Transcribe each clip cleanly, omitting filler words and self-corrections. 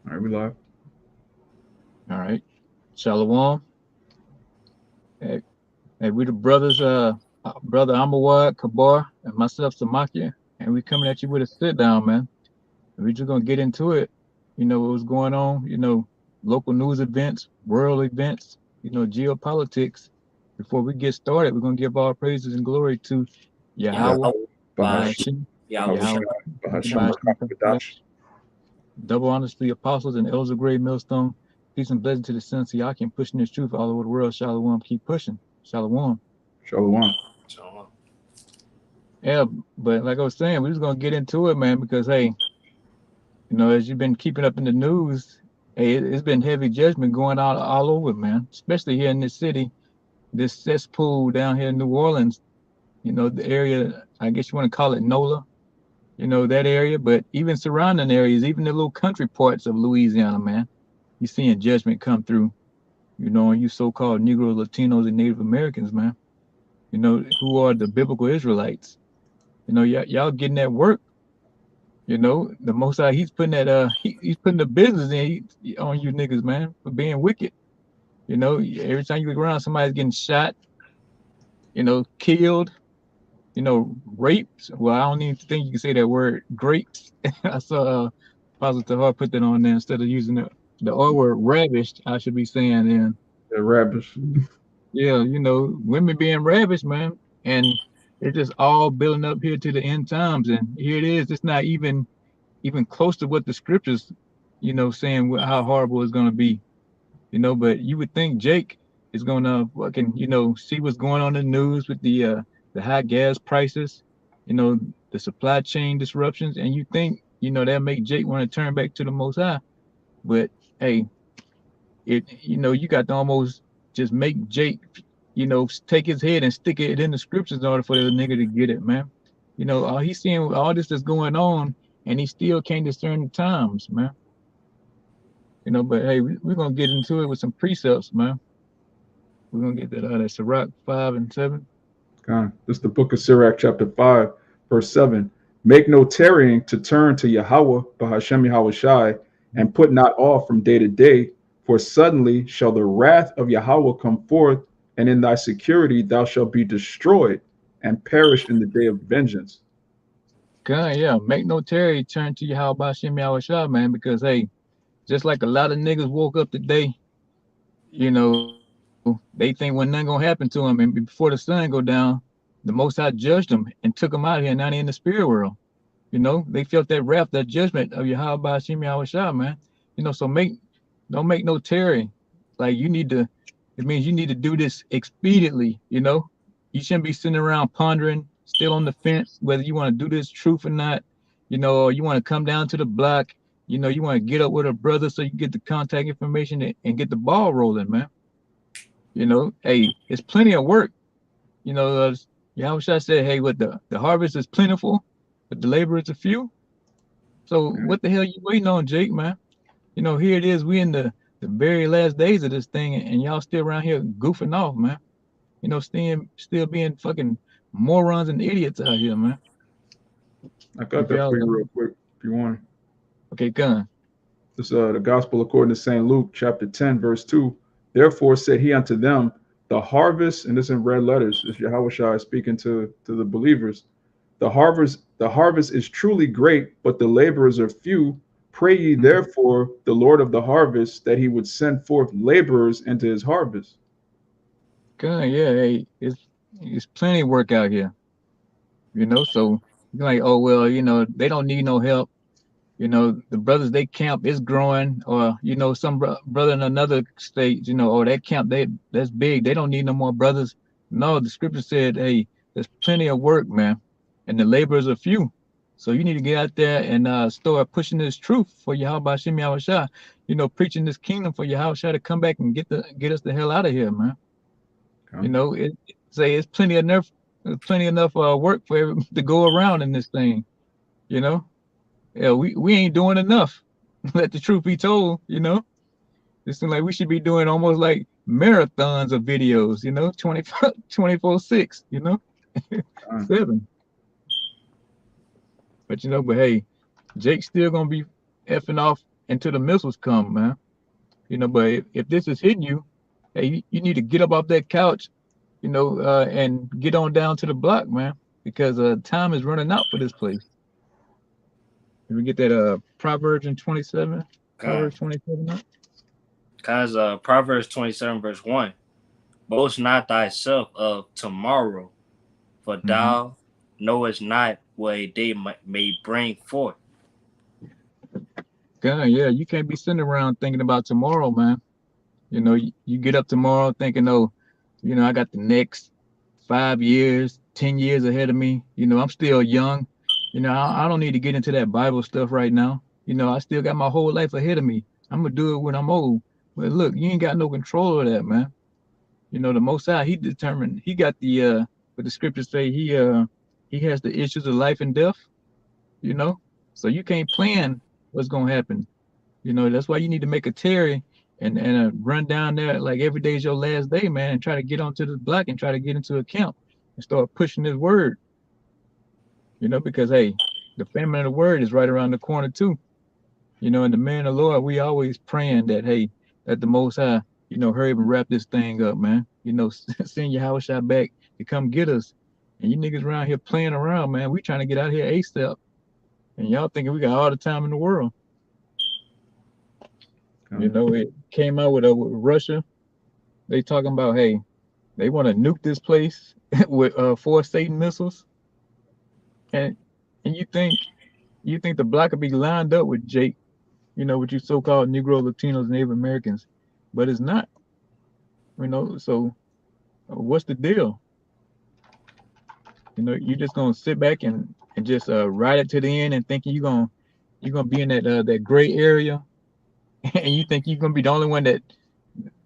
All right, we live. All right. Shalawam. Hey, hey, we the brothers, brother Amawad, Kabar, and myself, Samakia. And we coming at you with a sit down, man. And we just gonna get into it. You know, what was going on, local news events, world events, geopolitics. Before we get started, we're gonna give all praises and glory to Yahweh, Bahasham, Bahashim, Yahawashai, Yahweh, Bahasham, Bahashim, Rakakadash. double honors to the apostles and elders of great millstone. Peace and blessing to the son Siakim pushing this truth all over the world. Shalom. Keep pushing. Shalom. Shalawam. So, Yeah, but like I was saying, we're just gonna get into it, man, because hey, as you've been keeping up in the news, hey, it's been heavy judgment going on all over, man. Especially here in this city, this cesspool down here in New Orleans. The area, I guess you want to call it NOLA. That area, but even surrounding areas, even the little country parts of Louisiana, man. You're seeing judgment come through. On you so-called Negro, Latinos, and Native Americans, man. Who are the biblical Israelites. Y'all getting that work. The Most High, he's putting he's putting the business on you niggas, man, for being wicked. Every time you look around, somebody's getting shot, killed, raped. Well, I don't even think you can say that word, grapes. I saw Positive Heart put that on there instead of using the R word, ravished. I should be saying, and The rabbis. yeah, women being ravished, man, and it's just all building up here to the end times, and here it is. It's not even close to what the scriptures, saying how horrible it's gonna be, But you would think Jake is gonna fucking, see what's going on in the news with the high gas prices, the supply chain disruptions, and you think, that make Jake want to turn back to the Most High. But hey, you got to almost just make Jake, take his head and stick it in the scriptures in order for the nigga to get it, man. He's seeing all this that's going on, and he still can't discern the times, man. But hey, we're gonna get into it with some precepts, man. We're gonna get that out of Sirach 5 and 7. God. This is the book of Sirach, chapter 5, verse 7. Make no tarrying to turn to Yahweh, Bahashem Yahawashai, and put not off from day to day, for suddenly shall the wrath of Yahweh come forth, and in thy security thou shalt be destroyed and perish in the day of vengeance. God, yeah, make no tarry, turn to Yahweh Shem Yahweh man, because hey, just like a lot of niggas woke up today, they think when nothing gonna happen to them, and before the sun go down, the Most High judged them and took them out here, and now they in the spirit world. They felt that wrath, that judgment of Yahweh Hashem Yahweh man. So don't make no tarry. Like it means you need to do this expediently. You shouldn't be sitting around pondering, still on the fence, whether you want to do this truth or not. Or you want to come down to the block. You want to get up with a brother so you get the contact information and get the ball rolling, man. Hey, it's plenty of work. Yahweh Shai said, hey, what the harvest is plentiful, but the laborers are few. So what the hell you waiting on, Jake, man? Here it is. We in the very last days of this thing, and y'all still around here goofing off, man. Still being fucking morons and idiots out here, man. I got If that y'all for you real quick if you want. okay, gun. This is the gospel according to St. Luke, chapter 10, verse 2. Therefore said he unto them, the harvest, and this in red letters, is Yahweh Shai speaking to the believers. The harvest is truly great, but the laborers are few. Pray ye therefore the Lord of the harvest that he would send forth laborers into his harvest. Gun, yeah, hey, it's plenty of work out here. So you're like, oh well, they don't need no help. The brothers they camp is growing, or some brother in another state, oh that camp that's big. They don't need no more brothers. No, the scripture said, hey, there's plenty of work, man, and the laborers are few. So you need to get out there and start pushing this truth for Yahweh Shem Yahweh, preaching this kingdom for Yahweh to come back and get us the hell out of here, man. Say it's plenty enough work for to go around in this thing. You know, yeah, we ain't doing enough. Let the truth be told. It seems like we should be doing almost like marathons of videos. 24/6. God. 7. But but hey, Jake's still gonna be effing off until the missiles come, man. But if this is hitting you, hey, you need to get up off that couch, and get on down to the block, man, because time is running out for this place. Can we get that Proverbs in 27? God. Proverbs 27 up? Cause Proverbs 27 verse 1. Boast not thyself of tomorrow, for thou knowest not what a day may bring forth. God, yeah, you can't be sitting around thinking about tomorrow, man. You get up tomorrow thinking, oh, I got the next 5 years, 10 years ahead of me. I'm still young. I don't need to get into that Bible stuff right now. I still got my whole life ahead of me. I'm gonna do it when I'm old. But look, you ain't got no control of that, man. The Most High, He determined. He got what the scriptures say. He has the issues of life and death. So you can't plan what's gonna happen. That's why you need to make a Terry and run down there like every day is your last day, man, and try to get onto the block and try to get into a camp and start pushing this word. Because hey, the famine of the word is right around the corner too. And the man of the Lord, we always praying that hey, that the Most High, hurry up and wrap this thing up, man. Send YAHAWASHI back to come get us. And you niggas around here playing around, man. We trying to get out here ASAP. And y'all thinking we got all the time in the world. It came out with Russia. They talking about, hey, they want to nuke this place with 4 Satan missiles. And you think the block could be lined up with Jake, with you so-called Negro, Latinos, Native Americans, but it's not. So what's the deal? You just gonna sit back and just ride it to the end and thinking you're gonna be in that gray area, and you think you're gonna be the only one that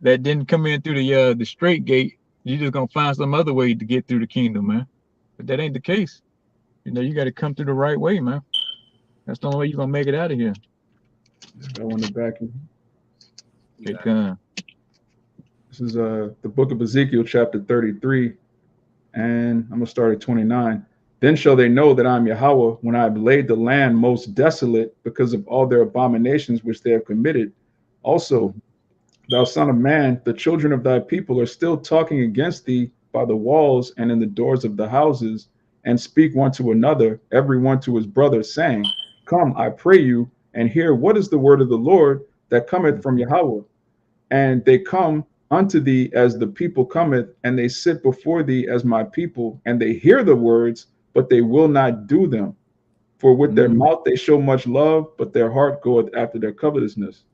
didn't come in through the straight gate. You're just gonna find some other way to get through the kingdom, man. But that ain't the case. You got to come through the right way, man. That's the only way you're gonna make it out of here. Go on the back. Okay. This is the book of Ezekiel, chapter 33, and I'm gonna start at 29. Then shall they know that I am Yahweh when I have laid the land most desolate because of all their abominations which they have committed. Also, thou son of man, the children of thy people are still talking against thee by the walls and in the doors of the houses, and speak one to another, every one to his brother, saying, Come, I pray you, and hear what is the word of the Lord that cometh from Yahweh. And they come unto thee as the people cometh, and they sit before thee as my people, and they hear the words, but they will not do them. For with their mouth they show much love, but their heart goeth after their covetousness.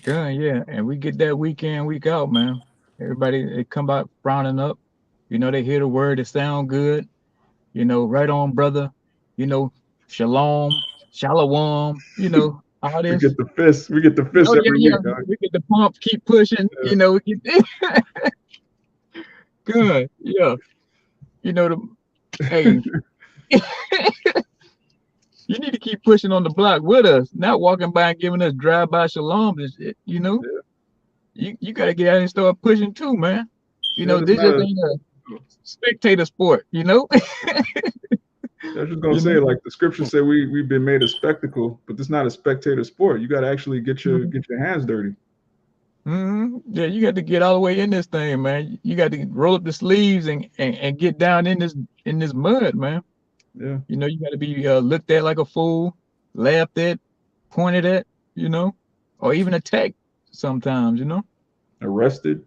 Good, yeah. And we get that week in, week out, man. Everybody, they come out frowning up. They hear the word, it sound good. Right on, brother. Shalom, Shalawam, all this. We get the fist. We get the fist every week. We get the pump, keep pushing. Yeah. We get good. Yeah. Hey, you need to keep pushing on the block with us, not walking by and giving us drive-by shalom and shit, Yeah. You got to get out and start pushing too, man. This just ain't a spectator sport, I was just gonna say, like the scriptures say, we've been made a spectacle, but this is not a spectator sport. You got to actually get your hands dirty. Yeah, you got to get all the way in this thing, man. You got to roll up the sleeves and get down in this mud, man. Yeah. You got to be looked at like a fool, laughed at, pointed at, or even attacked sometimes, Arrested.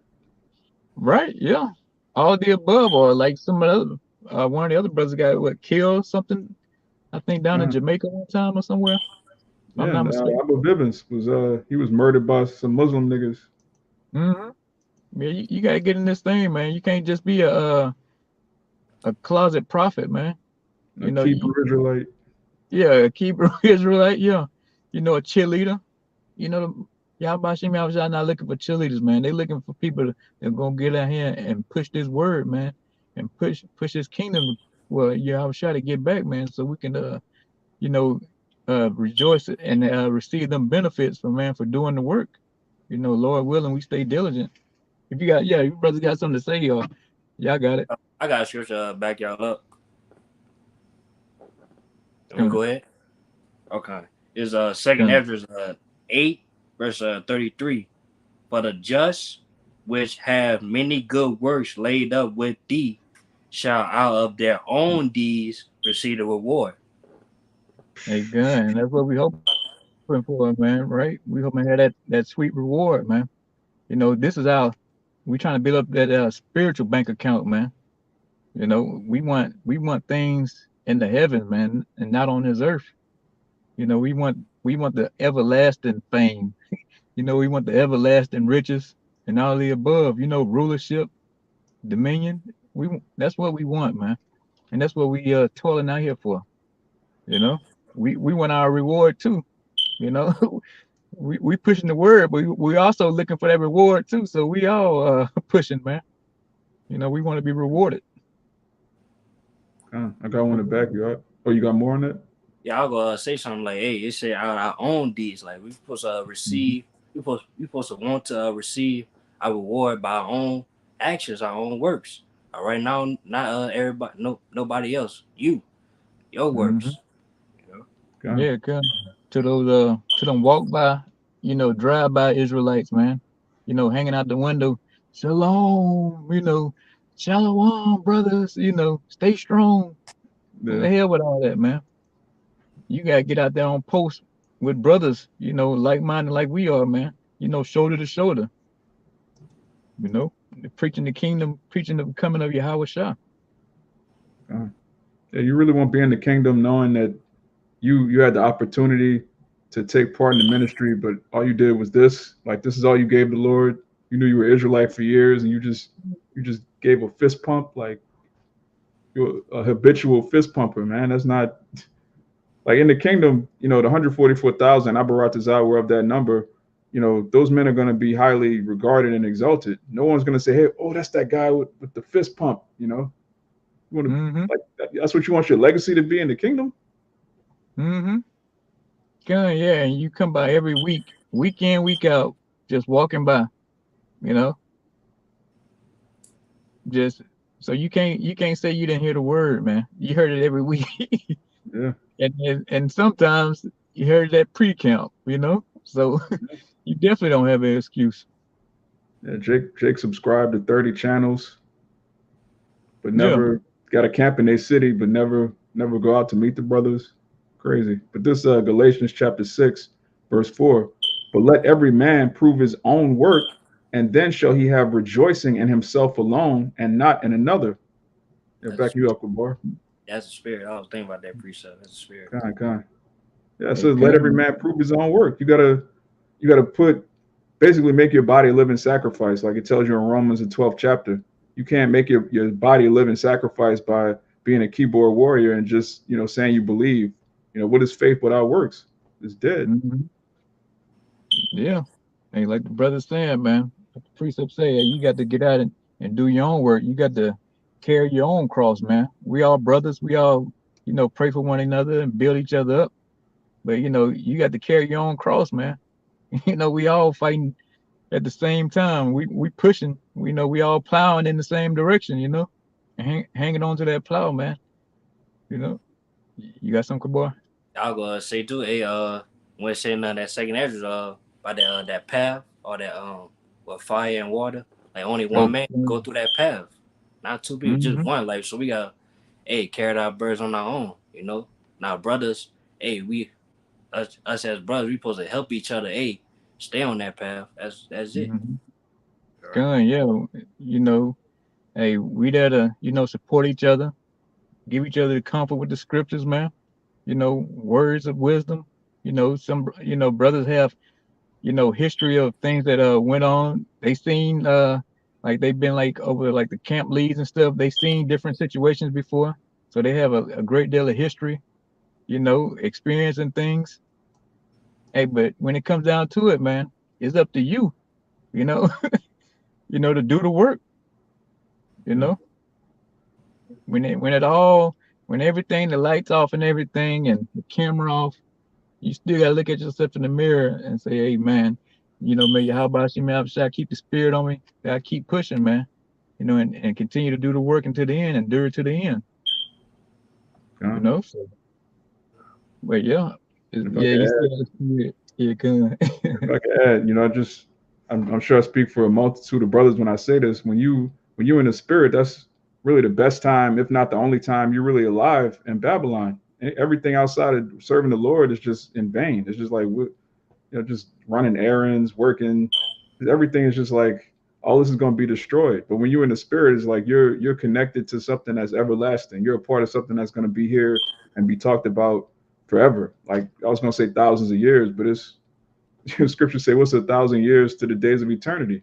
Right? Yeah. All the above, or like some of the other, one of the other brothers got killed something. I think down in Jamaica one time or somewhere. Yeah, Abu Bivens was he was murdered by some Muslim niggas. Yeah, you gotta get in this thing, man. You can't just be a closet prophet, man. A Hebrew Israelite. Yeah, a Hebrew Israelite. Yeah, a cheerleader. Y'all not looking for cheerleaders, man. They looking for people that gonna get out here and push this word, man, and push this kingdom. Well, I was trying to get back, man, so we can rejoice and receive them benefits for doing the work. Lord willing, we stay diligent. If you got, your brother got something to say, y'all got it. I got a scripture back y'all up. Can we go ahead? Okay. It's second Ezra 8, verse 33. For the just, which have many good works laid up with thee, shall out of their own deeds receive the reward. Hey, good. And that's what we hoping for, man. Right? We hoping to have that sweet reward, man. You know, this is we trying to build up that spiritual bank account, man. You know, we want things in the heavens, man, and not on this earth. You know, we want the everlasting fame. You know, we want the everlasting riches and all the above. You know, rulership, dominion. That's what we want, man, and that's what we toiling out here for. You know, we want our reward too. You know, we pushing the word, but we also looking for that reward too. So we all pushing, man. You know, we want to be rewarded. I got one to back you up. Oh, you got more on that? Yeah, I'll go say something like, hey, it said out our own deeds. Like we supposed to receive, we supposed to want to receive our reward by our own actions, our own works. All right, now not everybody, nobody else. Your Mm-hmm. works. You know? Yeah, come to them walk by, you know, drive by Israelites, man. You know, hanging out the window, Shalom, you know, Shalawam, brothers, you know, stay strong. What Yeah. the hell with all that, man? You gotta get out there on post with brothers, you know, like minded like we are, man. You know, shoulder to shoulder. You know, preaching the kingdom, preaching the coming of YAHAWASHI. Yeah, you really won't be in the kingdom knowing that you had the opportunity to take part in the ministry, but all you did was this. Like this is all you gave the Lord. You knew you were Israelite for years, and you just gave a fist pump. Like you're a habitual fist pumper, man. That's not like in the kingdom. You know, the 144,000 Abaratazah were of that number. You know, those men are going to be highly regarded and exalted. No one's going to say, "Hey, oh, that's that guy with the fist pump." You know, you want to Mm-hmm. like that's what you want your legacy to be in the kingdom. Mm-hmm. Yeah, and you come by every week in, week out, just walking by, you know, just so you can't say you didn't hear the word, man. You heard it every week. Yeah. and sometimes you heard that pre-count, you know. So you definitely don't have an excuse. Yeah, Jake subscribed to 30 channels, but Yeah. never got a camp in their city, but never go out to meet the brothers. Crazy. But this Galatians chapter 6, verse 4. But let every man prove his own work, and then shall he have rejoicing in himself alone and not in another. Yeah, back you up, Kabar. That's the spirit. I was thinking about that precept. That's the spirit. Kind. Yeah, it Hey, says let every man prove his own work. You gotta put basically make your body a living sacrifice, like it tells you in Romans the 12th chapter. You can't make your body a living sacrifice by being a keyboard warrior and just saying you believe. What is faith without works? It's dead. mm-hmm. Yeah. Hey, like the brother saying, man, like the precept say, hey, you got to get out and do your own work. You got to carry your own cross, man. We all brothers. We all, pray for one another and build each other up. But you got to carry your own cross, man. We all fighting at the same time. We pushing. We know we all plowing in the same direction. Hanging on to that plow, man. You know. You got some, boy? I'll go say too. Hey, when saying that second address, by that path or that with fire and water, like only one man go through that path, not two people, just one. Like so, we got carried our birds on our own. Now brothers, us as brothers, we supposed to help each other. Stay on that path. That's it. Mm-hmm. Gun, yeah. Hey, we there to support each other, give each other the comfort with the scriptures, man. Words of wisdom. Some brothers have history of things that went on. They seen like they've been like over like the camp leads and stuff. They seen different situations before, so they have a great deal of history. Experience and things. Hey, but when it comes down to it, man, it's up to you. You know, to do the work. You know, when everything, the lights off and everything, and the camera off, you still gotta look at yourself in the mirror and say, "Hey, man, may YAHAWASHI, may I keep the spirit on me. I keep pushing, man. And continue to do the work until the end, endure to the end. So, but yeah, If I yeah, could you add, still have the spirit. Yeah, good. If I could add, I'm sure I speak for a multitude of brothers when I say this. When you in the spirit, that's really the best time, if not the only time, you're really alive in Babylon. Everything outside of serving the Lord is just in vain. It's just like just running errands, working. Everything is just like all this is going to be destroyed. But when you're in the spirit, it's like you're connected to something that's everlasting. You're a part of something that's going to be here and be talked about forever. Like I was going to say thousands of years, but it's scripture say, what's 1,000 years to the days of eternity?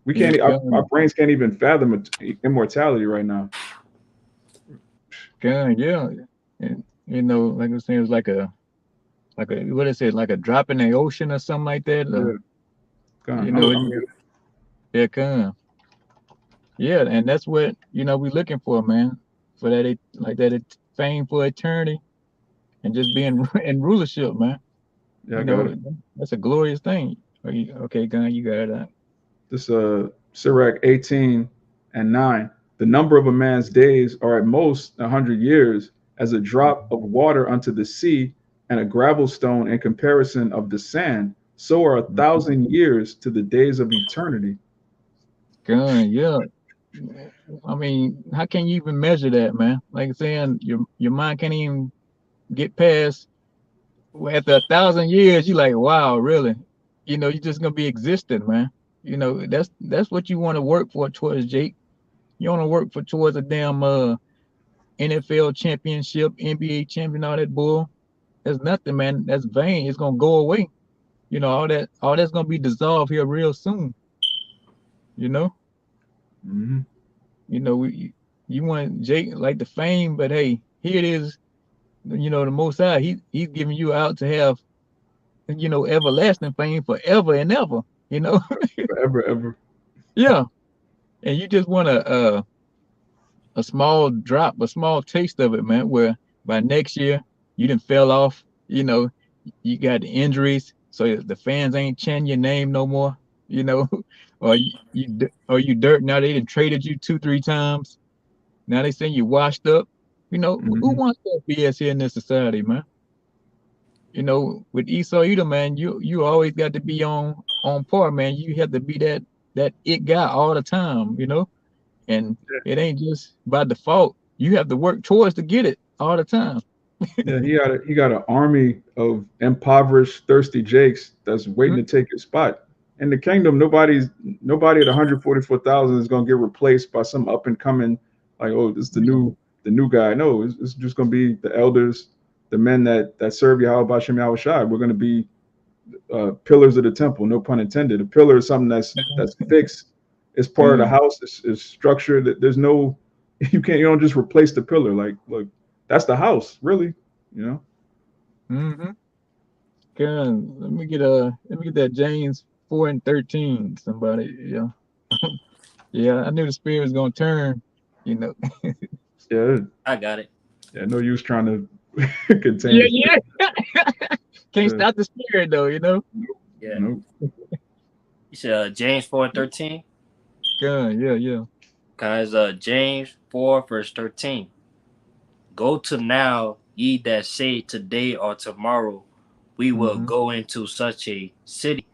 We Yeah, can't, our good. brains can't even fathom immortality right now. Good, yeah. And like I was saying, it's like a what is it, like a drop in the ocean or something like that. Yeah, You God, know, I'm good. yeah, come. Yeah, and that's what we're looking for, man. For that fame for eternity and just being in rulership, man. Yeah, I got it. That's a glorious thing. Okay, Gun, you got it. This Sirach 18:9. The number of a man's days are at most 100 years, as a drop of water unto the sea, and a gravel stone in comparison of the sand. So are 1,000 years to the days of eternity. Gun, yeah. I mean, how can you even measure that, man? Like saying your mind can't even get past after 1,000 years. You like, wow, really? You're just gonna be existing, man. That's what you want to work for towards, Jake. You want to work for towards a damn NFL championship, NBA champion, all that bull. That's nothing, man. That's vain. It's gonna go away. All that's gonna be dissolved here real soon. You know, Hmm. you want Jake like the fame, but hey, here it is. The Most High, he's giving you out to have everlasting fame forever and ever. You know, Forever, ever. yeah. And you just want a small drop, a small taste of it, man. Where by next year you didn't fell off. You got injuries, so the fans ain't chanting your name no more. You know, or you dirt. Now they done traded you 2, 3 times. Now they saying you washed up. Who Hmm. wants that BS here in this society, man? With Esau Edom, man, you always got to be on par, man. You have to be that it guy all the time. And it ain't just by default. You have to work towards to get it all the time. Yeah, he got an army of impoverished, thirsty Jakes that's waiting to take his spot. In the kingdom, nobody at 144,000 is gonna get replaced by some up and coming, like, oh, this is the new guy. No, it's just gonna be the elders, the men that serve Yahweh Bashem Yahweh Shai. We're gonna be pillars of the temple, no pun intended. A pillar is something that's fixed. It's part of the Good. house. It's structured. There's no you don't just replace the pillar. Like, look, that's the house, really. You know. Mm-hmm. Good. Let me get that James 4:13. Somebody, yeah. Yeah, I knew the spirit was gonna turn, you know. Yeah, I got it. yeah. No use trying to contain Yeah, the yeah. spirit. Can't Yeah, stop the spirit though. Yeah. nope. You said James 4:13. Good, yeah, yeah. Guys, James 4 verse 13. Go to now, ye that say today or tomorrow, we will Mm-hmm. go into such a city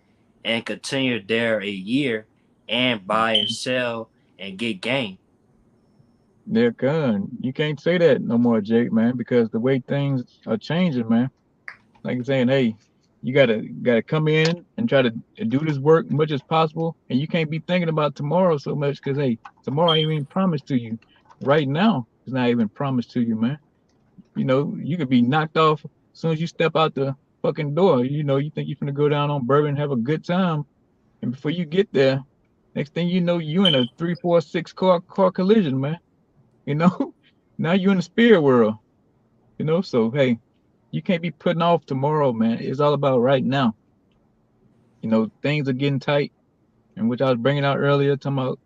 and continue there a year and buy and sell and get gain. They're gone. You can't say that no more, Jake, man, because the way things are changing, man. Like you're saying, hey, you gotta come in and try to do this work much as possible, and you can't be thinking about tomorrow so much because hey, tomorrow ain't even promised to you. Right now, it's not even promised to you, man. You could be knocked off as soon as you step out the fucking door. You think you're gonna go down on bourbon and have a good time, and before you get there, next thing you know, you in a 3, 4, 6 car collision, man. You know, now you're in the spirit world. So hey, you can't be putting off tomorrow, man. It's all about right now. Things are getting tight, and which I was bringing out earlier, talking about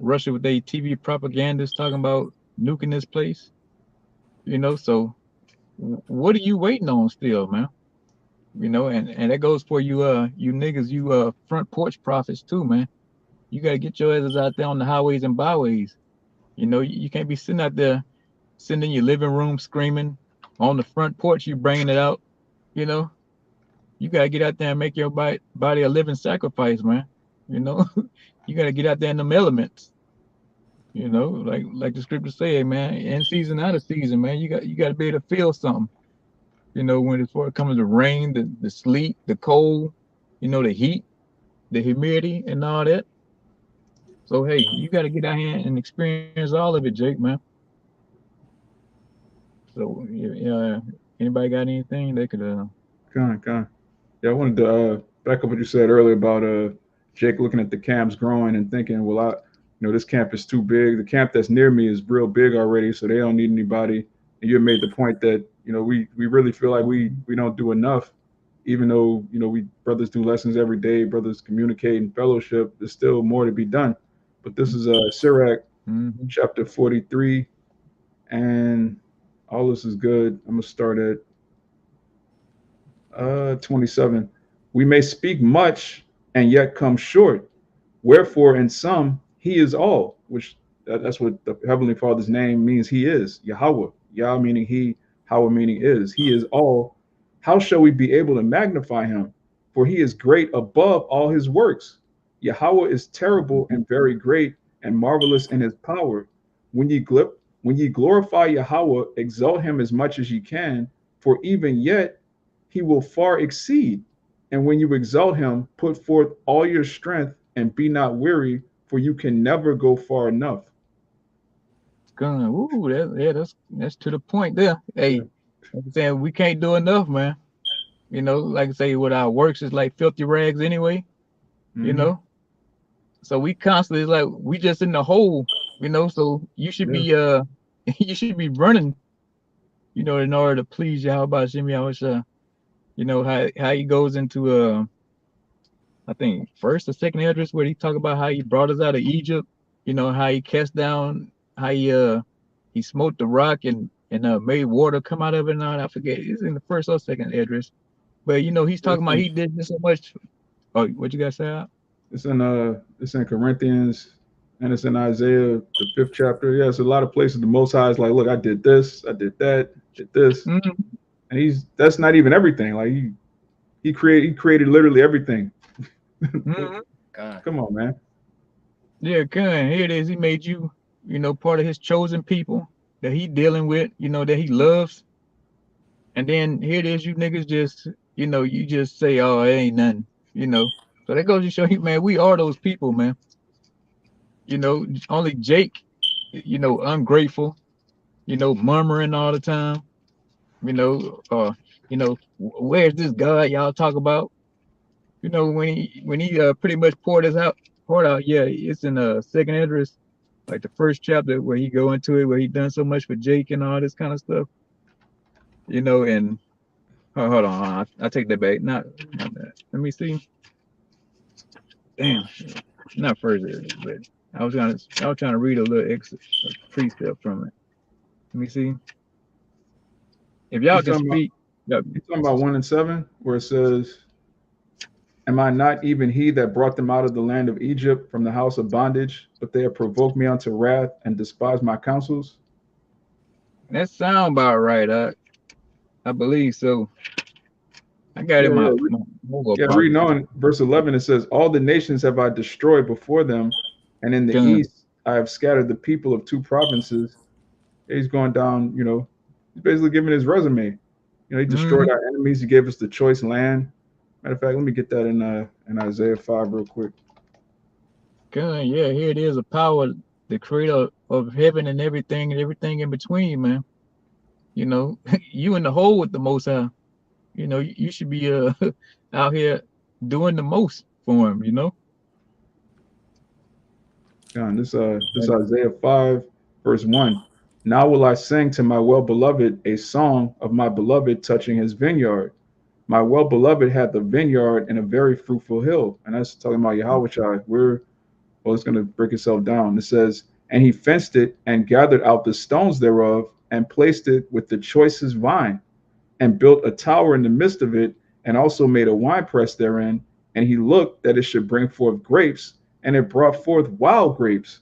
Russia with their TV propagandists talking about nuking this place. So what are you waiting on still, man? And that goes for you niggas, you front porch prophets too, man. You gotta get your asses out there on the highways and byways. You can't be sitting out there, sitting in your living room screaming. On the front porch, you bringing it out. You know, you gotta get out there and make your body a living sacrifice, man. You know, you gotta get out there in them elements. You know, like the scripture say, man, in season out of season, man. You got to be able to feel something. You know, when it's before it comes to rain, the sleet, the cold, you know, the heat, the humidity, and all that. So hey, you got to get out here and experience all of it, Jake, man. So yeah, anybody got anything they could Kind. Yeah, I wanted to back up what you said earlier about Jake looking at the camps growing and thinking, well, this camp is too big. The camp that's near me is real big already, so they don't need anybody. And you made the point that we really feel like we don't do enough, even though we brothers do lessons every day, brothers communicate and fellowship. There's still more to be done. But this is Sirach mm-hmm. chapter 43, and all this is good. I'm gonna start at 27. We may speak much and yet come short. Wherefore, in some, he is all, which that's what the Heavenly Father's name means. He is Yahawah. Yah meaning he, Hawah meaning is. He is all. How shall we be able to magnify him? For he is great above all his works. Yahawah is terrible and very great and marvelous in his power. When ye glorify Yahawah, exalt him as much as ye can, for even yet he will far exceed. And when you exalt him, put forth all your strength and be not weary, for you can never go far enough. Gun. Ooh, that's to the point there. Hey, Yeah. like I'm saying, we can't do enough, man. You know, like I say, what our works is like filthy rags anyway. You Mhm. know, so we constantly like we just in the hole. You know, so you should Yeah. be you should be running. You know, in order to please Yahweh Shimmy you know how he goes into I think first or second address where he talk about how he brought us out of Egypt. You know how he cast down, how he smote the rock and made water come out of it and all that. I forget it's in the first or second address, but you know he's talking about he did this so much. Oh, what you guys say? Al? It's in Corinthians and it's in Isaiah the 5th chapter. Yeah, it's a lot of places the Most High is like, look, I did this, I did that, did this, Mm-hmm. and that's not even everything. Like he created literally everything. Mm-hmm. God. Come on, man. Yeah, good. Here it is. He made you, you know, part of his chosen people that he dealing with, you know, that he loves. And then here it is, you niggas just, you know, you just say, oh, it ain't nothing, you know. So that goes to show you, man, we are those people, man. You know, only Jake, you know, ungrateful, you know, murmuring all the time, you know, where's this God y'all talk about? You know, when he pretty much poured out, yeah, it's in second address, like the first chapter where he go into it, where he done so much for Jake and all this kind of stuff, you know, and hold on, I take that back. Not that. Let me see. Damn, not first address, but I was trying to read a little extra a precept from it. Let me see. If You y'all can talking about speak, yeah, you talking about 1 and 7, where it says, am I not even he that brought them out of the land of Egypt from the house of bondage? But they have provoked me unto wrath and despised my counsels. that sound about right. I believe so. I got it Yeah, in yeah. my mobile Yeah, reading prophecy. on verse 11, it says, all the nations have I destroyed before them, and in the Gun. east I have scattered the people of 2 provinces. He's going down, he's basically giving his resume. He destroyed Mm-hmm. our enemies. He gave us the choice land. Matter of fact, let me get that in Isaiah 5 real quick. Gun. Yeah, here it is, a power, the creator of heaven and everything in between, man. You know, you in the hole with the most high. You know, you should be out here doing the most for him, you know? This Isaiah 5, verse 1. Now will I sing to my well beloved a song of my beloved touching his vineyard. My well beloved had the vineyard in a very fruitful hill. And that's talking about Yahawashi. It's going to break itself down. It says, and he fenced it and gathered out the stones thereof and placed it with the choicest vine and built a tower in the midst of it and also made a winepress therein. And he looked that it should bring forth grapes, and it brought forth wild grapes.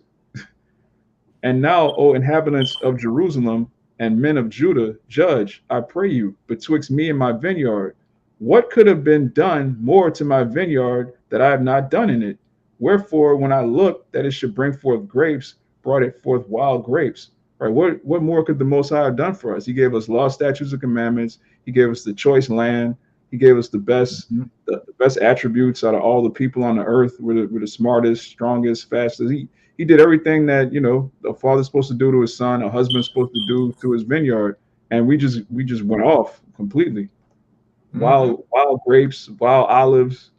And now, O inhabitants of Jerusalem and men of Judah, judge, I pray you, betwixt me and my vineyard. What could have been done more to my vineyard that I have not done in it? Wherefore, when I looked that it should bring forth grapes, brought it forth wild grapes. Right? What more could the Most High have done for us? He gave us law, statutes, and commandments. He gave us the choice land. He gave us Mhm. the best attributes out of all the people on the earth. We're the smartest, strongest, fastest. He did everything that a father's supposed to do to his son, a husband's supposed to do to his vineyard, and we just went off completely. Mhm. Wild grapes, wild olives,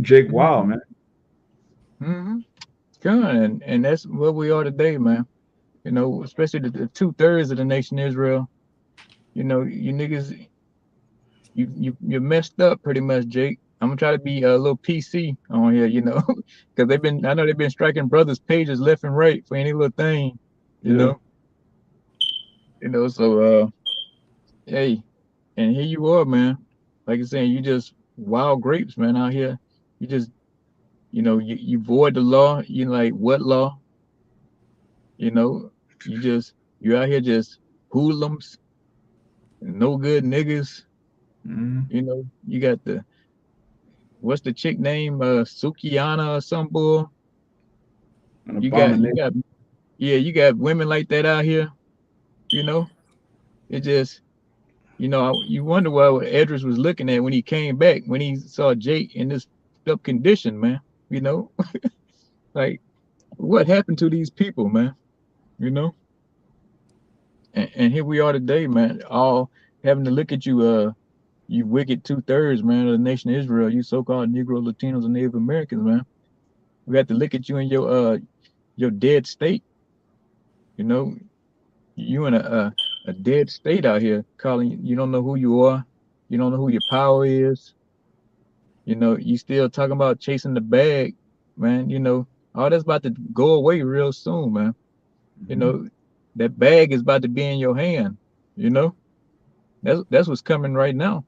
Jake Wild, Mhm. man. Mhm. Good, and that's where we are today, man. You know, especially the 2/3 of the nation Israel. You know, you niggas, you messed up pretty much, Jake. I'm gonna try to be a little PC on here, you know, because I know they've been striking brothers' pages left and right for any little thing, you Yeah. know, So, hey, and here you are, man. Like I saying, you just wild grapes, man, out here. You just, you void the law. You like what law? You know, you out here just hoodlums, no good niggas. Hmm. You know, you got what's the chick name? Sukiana or some bull. An You abomination. got, yeah, you got women like that out here. You know, it just, you wonder what Edris was looking at when he came back, when he saw Jake in this up condition, man. You know, like what happened to these people, man? You know, and here we are today, man. All having to look at you, you wicked 2/3, man, of the nation of Israel. You so-called Negro, Latinos, and Native Americans, man. We have to look at you in your dead state. You know, you in a dead state out here calling you don't know who you are, you don't know who your power is, you still talking about chasing the bag, man. All that's about to go away real soon, man. you Hmm. know that bag is about to be in your hand. you know that's what's coming right now.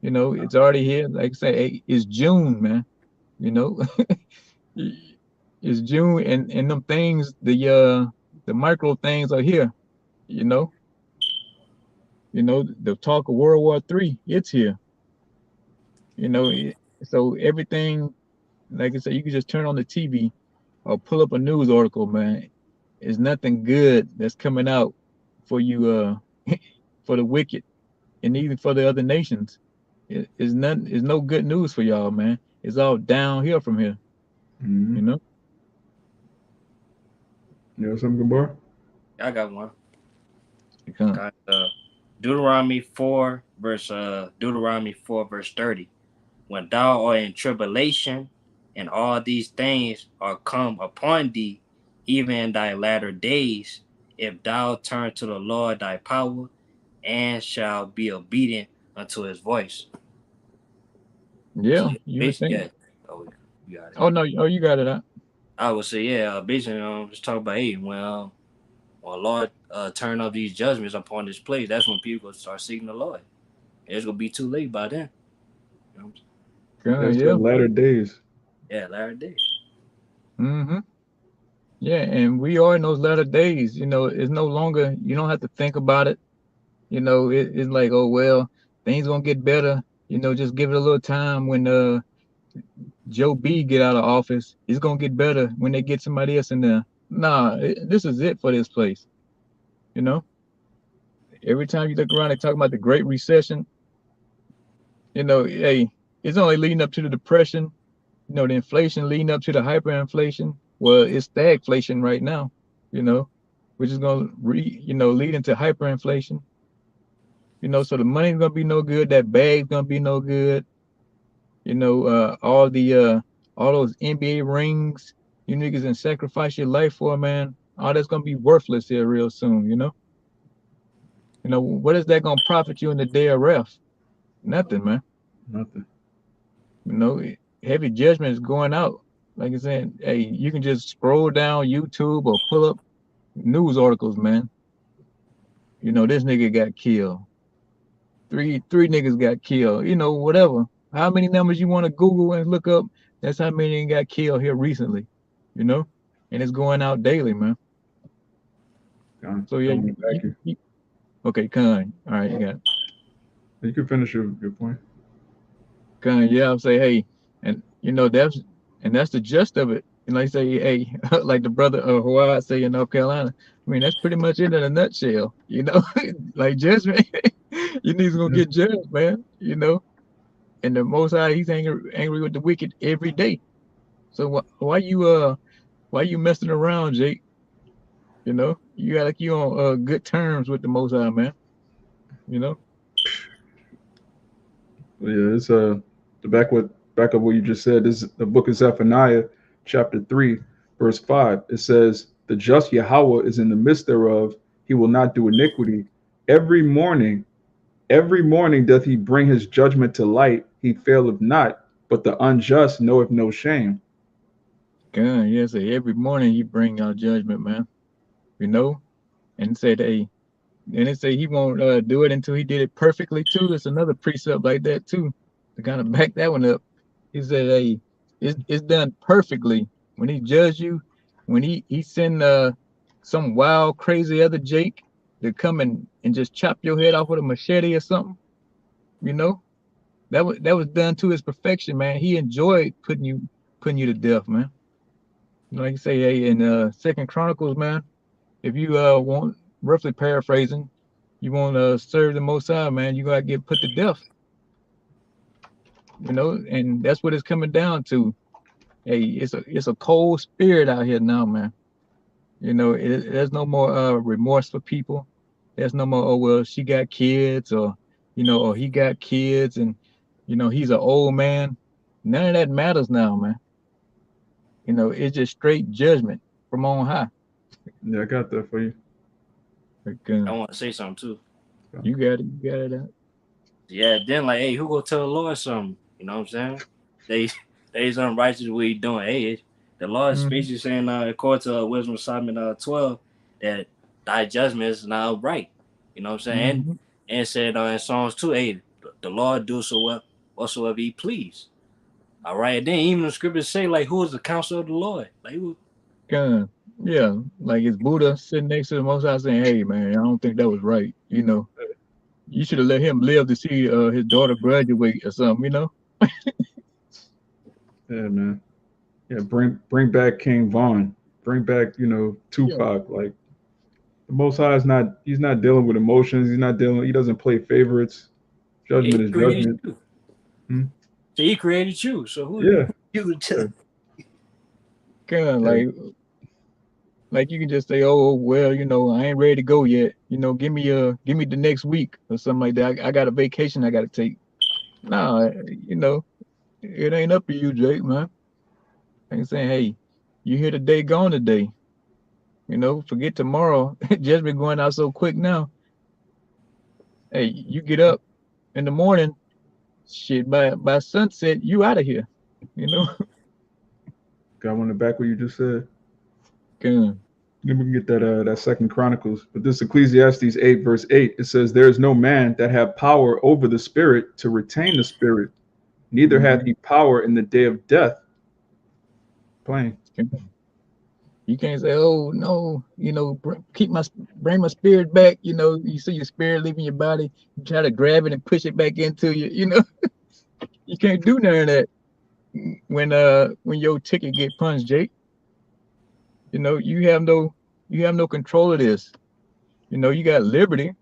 It's already here. Like I say, hey, it's June, man. you know it's June, and them things, the micro things are here. you know the talk of World War III, it's here. You know, so everything, like I said, you can just turn on the TV or pull up a news article, man. There's nothing good that's coming out for you, for the wicked, and even for the other nations. It's no good news for y'all, man. It's all downhill from here. Hmm. You know. You know something, Gabar? I got one. Because, Got Deuteronomy 4 verse 30. When thou art in tribulation, and all these things are come upon thee, even in thy latter days, if thou turn to the Lord thy power, and shall be obedient unto his voice. So yeah, you would basically, think. yeah. Oh, you got it. Oh no, oh you got it out. I would say, yeah, basically, just talk about, hey, when Lord turn up these judgments upon this place, that's when people gonna start seeking the Lord. It's gonna be too late by then. You know? That's the Yeah. latter days. Yeah, latter days. Mm-hmm. Yeah, and we are in those latter days. It's no longer, you don't have to think about it. It's like, oh well, things gonna get better. Just give it a little time. When Joe B get out of office, it's gonna get better when they get somebody else in there. Nah, this is it for this place. You know, every time you look around, they talk about the Great Recession. Hey, it's only leading up to the Depression. The inflation leading up to the hyperinflation. Well, it's stagflation right now. You know, which is gonna lead into hyperinflation. So the money's gonna be no good. That bag's gonna be no good. All those NBA rings you niggas and sacrifice your life for, man. All that's gonna be worthless here real soon. What is that gonna profit you in the day of ref? Nothing, man. Nothing. You know, heavy judgment is going out. Like I said, hey, you can just scroll down YouTube or pull up news articles, man. This nigga got killed. Three niggas got killed. Whatever. How many numbers you want to Google and look up? That's how many got killed here recently. You know, and it's going out daily, man. So yeah, Coming back here. okay, Con. All right, you got it. You can finish your point. Yeah, I'll say, hey, and that's the gist of it. And like say, hey, like the brother of Hawaii say in North Carolina. I mean, that's pretty much it in a nutshell. Like judgment. You niggas gonna get judged, man. And the Most High, he's angry with the wicked every day. So why you messing around, Jake? You got like you on good terms with the Most High, man. Yeah, it's the back of what you just said. This is the book of Zephaniah, chapter 3, verse 5. It says, "The just Yahweh is in the midst thereof; he will not do iniquity. Every morning, every morning doth he bring his judgment to light. He faileth not, but the unjust knoweth no shame." God, yeah, so every morning he bring out judgment, man. And said, hey, and it say he won't do it until he did it perfectly too. There's another precept like that too, to kind of back that one up. He said, hey, it's done perfectly when he judge you, when he send some wild, crazy other Jake to come and just chop your head off with a machete or something. That was done to his perfection, man. He enjoyed putting you to death, man. Like you say, hey, in Second Chronicles, man, if you want, roughly paraphrasing, you want to serve the Most High, man, you gotta get put to death. And that's what it's coming down to. Hey, it's a cold spirit out here now, man. There's no more remorse for people. There's no more, oh well, she got kids, or or he got kids, and he's an old man. None of that matters now, man. It's just straight judgment from on high. Yeah, I got that for you. I want to say something too. You got it. You got it out. Yeah, then like, hey, who gonna tell the Lord something? You know what I'm saying? They's unrighteous what he doing. Hey, the Lord is basically saying, according to Wisdom of Solomon 12, that thy judgment is not right. You know what I'm saying? And said in Psalms 2, hey, the Lord do so whatsoever he please. All right, then even the scriptures say, like, who is the counsel of the Lord? Like, who? God, yeah, like it's Buddha sitting next to the Most High saying, "Hey, man, I don't think that was right. You should have let him live to see his daughter graduate or something. Yeah, man. Yeah, bring back King Vaughn. Bring back, Tupac. Yeah. Like the Most High he's not dealing with emotions. He doesn't play favorites. Judgment is judgment. So he created you. So who you to? God, like you can just say, oh well, I ain't ready to go yet. Give me the next week or something like that. I got a vacation I got to take. Nah, it ain't up to you, Jake, man. I'm saying, hey, you here today, gone today. Forget tomorrow. Just been going out so quick now. Hey, you get up in the morning, shit, by sunset, you out of here. Got one to back what you just said. Good. Then we can get that Second Chronicles. But this Ecclesiastes 8, verse 8, it says, "There is no man that have power over the spirit to retain the spirit, neither hath he power in the day of death." Plain. You can't say, "Oh no, bring my spirit back." You see your spirit leaving your body. You try to grab it and push it back into you. You can't do none of that when your ticket get punched, Jake. You have no control of this. You got liberty.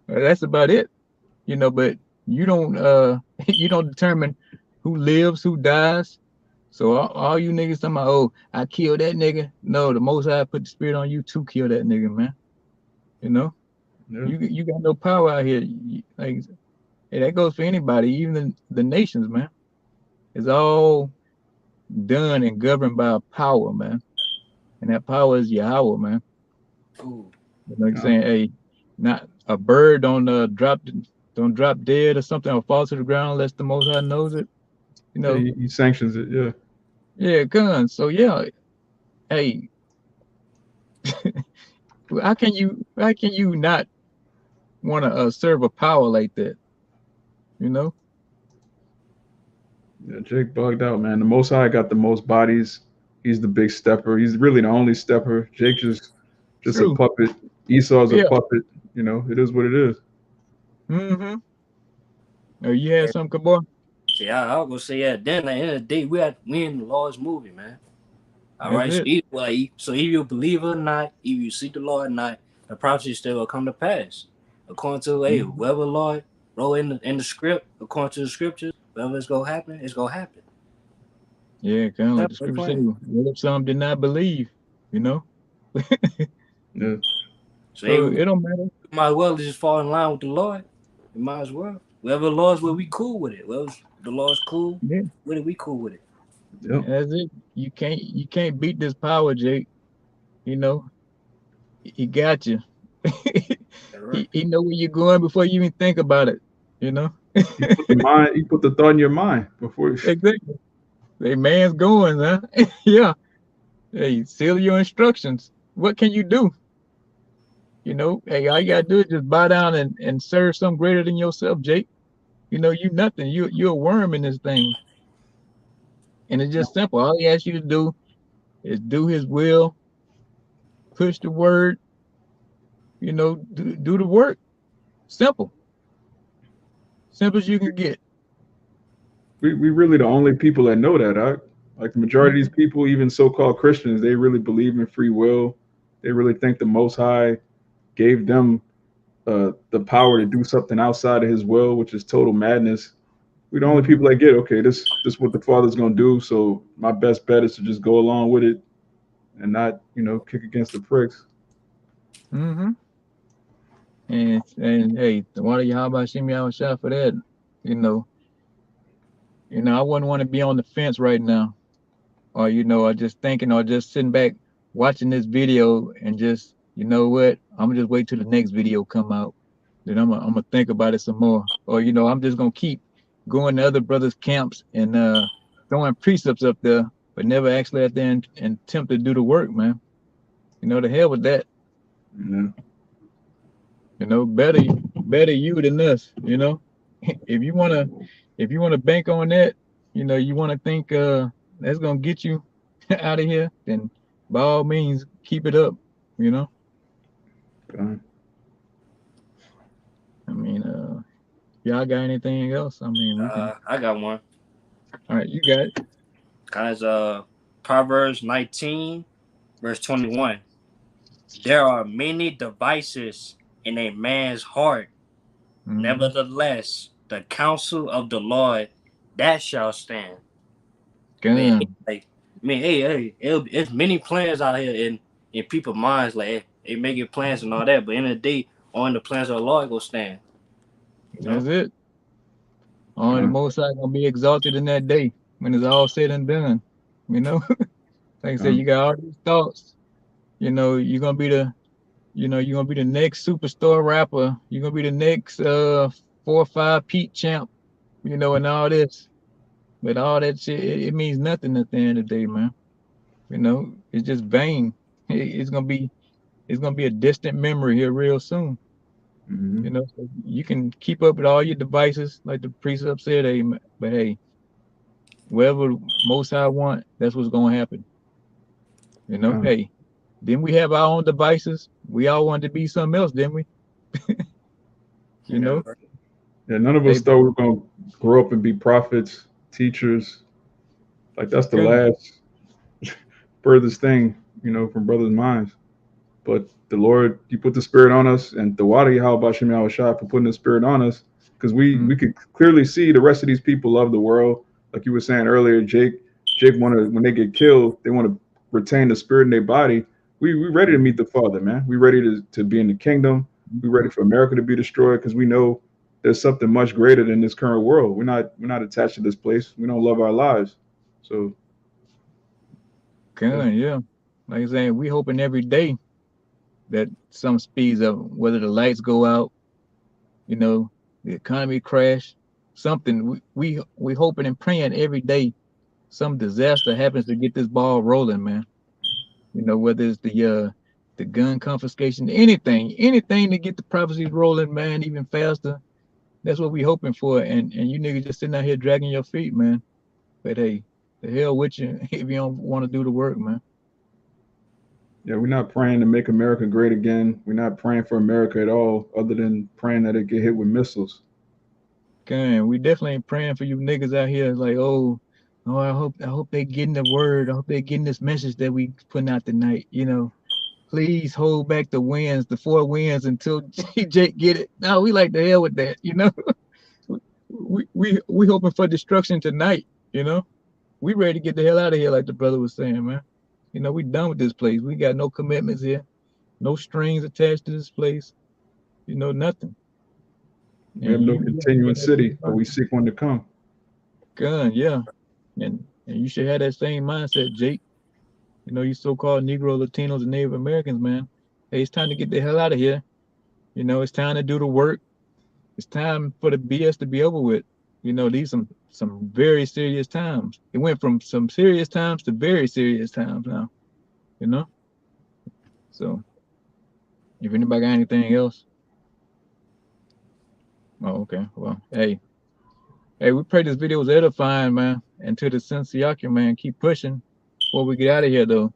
That's about it. But you don't you don't determine who lives, who dies. So all you niggas talking about, oh, I killed that nigga. No, the Most High put the spirit on you to kill that nigga, man. Yeah. You got no power out here. Like, hey, that goes for anybody, even the nations, man. It's all done and governed by power, man. And that power is Yahawah, man. Ooh. Like saying, hey, not a bird don't drop dead or something or fall to the ground unless the Most High knows it. Yeah, he sanctions it. Yeah. Yeah, guns. So yeah, hey, how can you not want to serve a power like that? Yeah, Jake bugged out, man. The Most High got the most bodies. He's the big stepper. He's really the only stepper. Jake just a puppet. Esau's a puppet. It is what it is. You had some, Kabor? See, I was gonna say then at the end of the day, we in the Lord's movie, man. All right. That's So it. so if you believe or not, if you seek the Lord or not, the prophecy still will come to pass. According to whoever Lord wrote in the script, according to the scriptures, whatever it's gonna happen, it's gonna happen. Yeah, kind of like the That's the scripture say, plan. what if some did not believe, you know? Yeah. So So we it don't matter. might as well just fall in line with the Lord. We might as well. Wherever the Lord's where we cool with it. Wherever the Lord's cool Yeah, with it, we cool with it. Yep. that's it. You can't beat this power, Jake. You know, he got you. All right. He know where you're going before you even think about it. You know? You put the thought in your mind before. Exactly. Hey, man's going, huh? Yeah. Hey, seal your instructions. What can you do? You know, hey, all you gotta do is just bow down and serve some greater than yourself, Jake. You know, you nothing. You're a worm in this thing. And it's just simple. All he asks you to do is do his will, push the word, you know, do the work. Simple. Simple as you can get. We really the only people that know that. Like the majority of these people, even so-called Christians, they really believe in free will. They really think the Most High gave them the power to do something outside of His will, which is total madness. We're the only Mm-hmm. people that get, okay, this is what the Father's gonna do. So my best bet is to just go along with it and not, kick against the pricks. Mm-hmm. And hey, the water YAHAWASHI YAHAWASHI for that. You know, I wouldn't want to be on the fence right now. Or, or just thinking or just sitting back watching this video and just, you know what, I'm gonna just wait till the next video come out. Then I'm gonna think about it some more. Or, I'm just gonna keep going to other brothers' camps and throwing precepts up there, but never actually out there and attempt to do the work, man. The hell with that. Yeah. Better you than us, If you wanna bank on that, you wanna think that's gonna get you out of here, then by all means keep it up, you know. Okay. I mean, y'all got anything else? I mean, we can. I got one. All right, you got it. Guys, Proverbs 19, verse 21. There are many devices in a man's heart. Mm-hmm. Nevertheless, the counsel of the Lord that shall stand. Gun. It's many plans out here in people's minds, like they making plans and all that. But in the day, on the plans of the Lord go stand. You know, That's it. Only the Okay. Most High gonna be exalted in that day when it's all said and done. You know, like I said, Okay. you got all these thoughts. You're gonna be the next superstar rapper. You're gonna be the next 4 or 5 Pete champ. And all this. But all that shit, it means nothing at the end of the day, man. It's just vain. It's gonna be a distant memory here real soon. Hmm. So you can keep up with all your devices, like the precept said, hey, but hey, wherever Most High want, that's what's gonna happen. Okay. Hey, then we have our own devices. We all wanted to be something else, didn't we? You yeah, know, right. Yeah, none of hey, us thought we were gonna grow up and be prophets, teachers. Like that's the God, last furthest thing, from brothers' minds. But the Lord, He put the Spirit on us, and the water, Yahweh Shem Yahweh Shai, for putting the Spirit on us, because we mm, could clearly see the rest of these people love the world. Like you were saying earlier, Jake wanted when they get killed, they want to retain the Spirit in their body. We ready to meet the Father, man. We ready to be in the kingdom. We ready for America to be destroyed because we know there's something much greater than this current world. We're not attached to this place. We don't love our lives. So yeah. God, yeah. Like I said, we hoping every day that some speeds up, whether the lights go out, you know, the economy crash, something. We hoping and praying every day some disaster happens to get this ball rolling, man. Whether it's the gun confiscation, anything to get the prophecies rolling, man, even faster. That's what we hoping for. And you niggas just sitting out here dragging your feet, man. But hey, the hell with you if you don't want to do the work, man. Yeah, we're not praying to make America great again. We're not praying for America at all, other than praying that it get hit with missiles. God, we definitely ain't praying for you niggas out here. Like, oh, I hope they getting the word. I hope they getting this message that we putting out tonight. You know, please hold back the wins, the 4 wins until Jake get it. No, we like the hell with that. You know, we hoping for destruction tonight. You know, we ready to get the hell out of here, like the brother was saying, man. You know, we done with this place. We got no commitments here, no strings attached to this place. You know, nothing. We have no continuing city, but we seek one to come. Gun, yeah. And you should have that same mindset, Jake. You know, you so-called Negro, Latinos, and Native Americans, man. Hey, it's time to get the hell out of here. You know, it's time to do the work. It's time for the BS to be over with. You know, these some very serious times. It went from some serious times to very serious times now. You know? So if anybody got anything else. Oh, okay. Well, hey, we pray this video was edifying, man. And to the Sensiaki, man, keep pushing before we get out of here, though.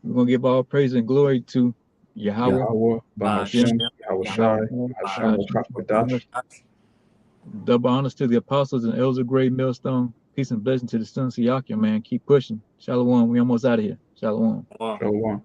We're going to give all praise and glory to YAHAWAH, bahasham, YAHAWASHI, bahasham, Yahawah. Double honors to the apostles and elders of great Millstone. Peace and blessing to the Sensiaki, man. Keep pushing. Shalawam. We almost out of here. Shalawam. Shalawam.